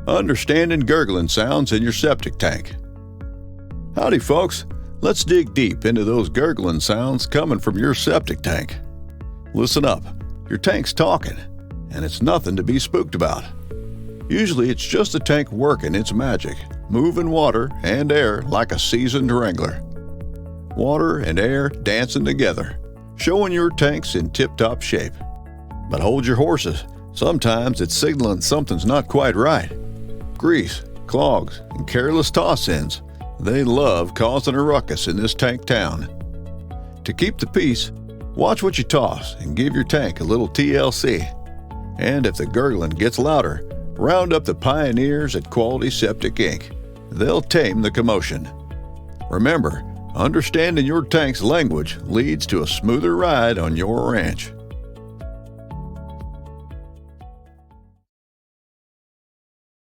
Understanding gurgling sounds in your septic tank. Howdy folks, let's dig deep into those gurgling sounds coming from your septic tank. Listen up, your tank's talking, and it's nothing to be spooked about. Usually it's just the tank working its magic, moving water and air like a seasoned wrangler. Water and air dancing together, showing your tank's in tip-top shape. But hold your horses, sometimes it's signaling something's not quite right. Grease, clogs, and careless toss-ins, they love causing a ruckus in this tank town. To keep the peace, watch what you toss and give your tank a little TLC. And if the gurgling gets louder, round up the pioneers at Quality Septic Inc. They'll tame the commotion. Remember, understanding your tank's language leads to a smoother ride on your ranch.